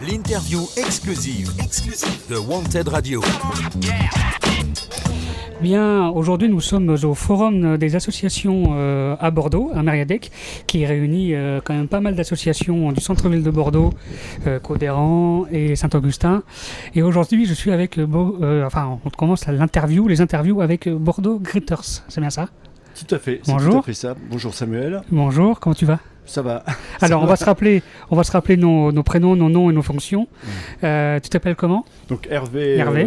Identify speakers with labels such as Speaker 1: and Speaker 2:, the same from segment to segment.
Speaker 1: L'interview exclusive de Wanted Radio.
Speaker 2: Bien, aujourd'hui nous sommes au forum des associations à Bordeaux, à Mériadec, qui réunit quand même pas mal d'associations du centre-ville de Bordeaux, Caudéran et Saint-Augustin. Et aujourd'hui je suis avec, on commence les interviews avec Bordeaux Gritters, c'est bien ça?
Speaker 3: Tout à fait, c'est
Speaker 2: Bonjour.
Speaker 3: tout à fait ça. Bonjour Samuel.
Speaker 2: Bonjour, comment tu vas?
Speaker 3: Ça va.
Speaker 2: Alors, on va se rappeler nos prénoms, nos noms et nos fonctions. Tu t'appelles comment?
Speaker 3: Donc Hervé.
Speaker 2: Hervé.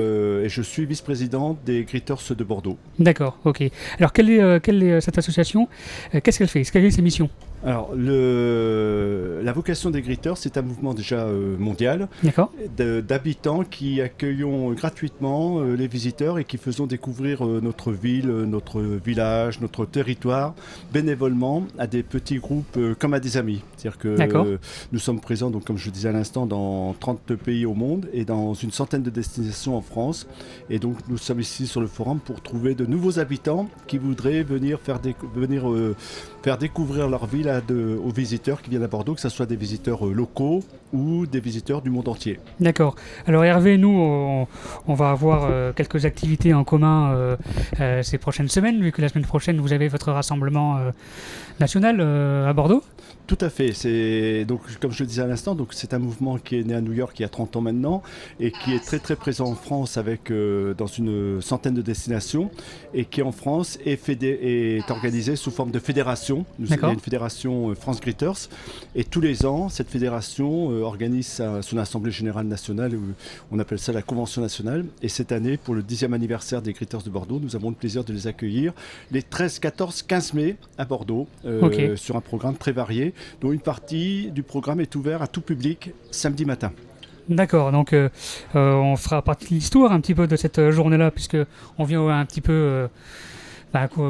Speaker 3: Et je suis vice-président des Gritters de Bordeaux.
Speaker 2: D'accord, ok. Alors, quelle est cette association? Qu'est-ce qu'elle fait? Quelle est ses missions?
Speaker 3: Alors, la vocation des Gritters, c'est un mouvement déjà mondial d'habitants qui accueillons gratuitement les visiteurs et qui faisons découvrir notre ville, notre village, notre territoire bénévolement à des petits groupes comme à des amis. C'est-à-dire que nous sommes présents, donc, comme je le disais à l'instant, dans 30 pays au monde et dans une centaine de destinations en France. Et donc, nous sommes ici sur le forum pour trouver de nouveaux habitants qui voudraient venir faire découvrir leur ville aux visiteurs qui viennent à Bordeaux, que ce soit des visiteurs locaux ou des visiteurs du monde entier.
Speaker 2: D'accord. Alors Hervé, nous, on va avoir quelques activités en commun ces prochaines semaines, vu que la semaine prochaine, vous avez votre rassemblement national à Bordeaux.
Speaker 3: Tout à fait. C'est donc, comme je le disais à l'instant, donc c'est un mouvement qui est né à New York il y a 30 ans maintenant et qui est très très présent en France avec dans une centaine de destinations et qui en France est organisé sous forme de fédération. Il y a une fédération France Gritters et tous les ans cette fédération organise son assemblée générale nationale, on appelle ça la convention nationale, et cette année pour le 10e anniversaire des Gritters de Bordeaux, nous avons le plaisir de les accueillir les 13, 14, 15 mai à Bordeaux sur un programme très varié, dont une partie du programme est ouverte à tout public samedi matin.
Speaker 2: D'accord, donc on fera partie de l'histoire un petit peu de cette journée-là, puisque on vient un petit peu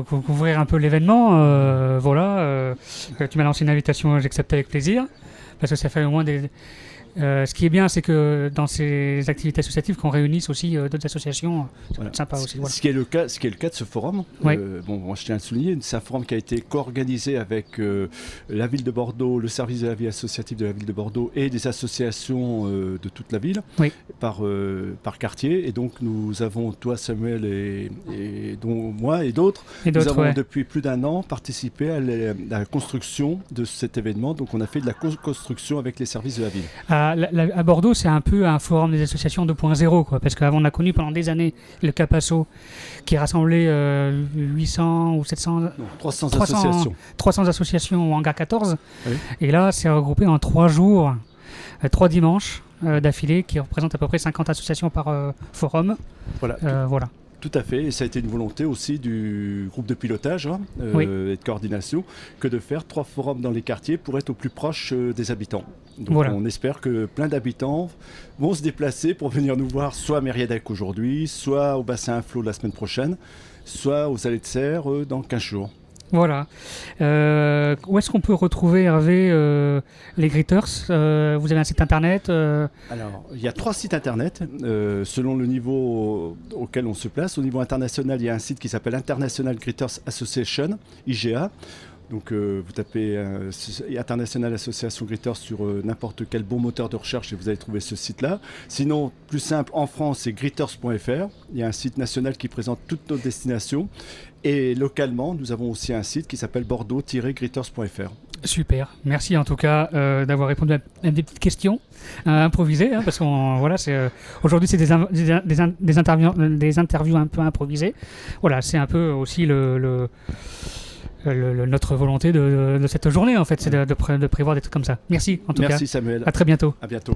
Speaker 2: couvrir un peu l'événement. Tu m'as lancé une invitation, j'accepte avec plaisir, parce que ça fait au moins des... ce qui est bien, c'est que dans ces activités associatives, qu'on réunisse aussi d'autres associations, c'est sympa aussi. Voilà.
Speaker 3: Ce qui est le cas de ce forum.
Speaker 2: Oui.
Speaker 3: Moi, je tiens à le souligner, c'est un forum qui a été co-organisé avec la ville de Bordeaux, le service de la vie associative de la ville de Bordeaux et des associations de toute la ville, par quartier. Et donc, nous avons, toi Samuel et dont moi et d'autres, nous avons depuis plus d'un an participé à la construction de cet événement. Donc, on a fait de la co-construction avec les services de la ville.
Speaker 2: À Bordeaux, c'est un peu un forum des associations 2.0, quoi, parce qu'avant on a connu pendant des années le Capasso qui rassemblait 800 ou 300 associations au hangar 14. Oui. Et là, c'est regroupé en 3 jours, 3 dimanches d'affilée, qui représentent à peu près 50 associations par forum. Voilà.
Speaker 3: Tout à fait, et ça a été une volonté aussi du groupe de pilotage et de coordination que de faire 3 forums dans les quartiers pour être au plus proche des habitants. Donc on espère que plein d'habitants vont se déplacer pour venir nous voir soit à Mériadec aujourd'hui, soit au bassin à flot la semaine prochaine, soit aux Allées de Serre dans 15 jours.
Speaker 2: Voilà. Où est-ce qu'on peut retrouver, Hervé, les Gritters? Vous avez un site internet
Speaker 3: Alors, il y a 3 sites internet, selon le niveau auquel on se place. Au niveau international, il y a un site qui s'appelle International Gritters Association, IGA. Donc vous tapez International Association Gritters sur n'importe quel bon moteur de recherche et vous allez trouver ce site-là. Sinon, plus simple, en France, c'est gritters.fr. Il y a un site national qui présente toutes nos destinations. Et localement, nous avons aussi un site qui s'appelle bordeaux-gritters.fr. Super.
Speaker 2: Merci en tout cas d'avoir répondu à des petites questions improvisées, parce que aujourd'hui c'est des interviews un peu improvisées. Voilà, c'est un peu aussi notre volonté de cette journée, en fait, c'est de prévoir des trucs comme ça. Merci en tout cas.
Speaker 3: Merci Samuel.
Speaker 2: À très bientôt.
Speaker 3: À bientôt.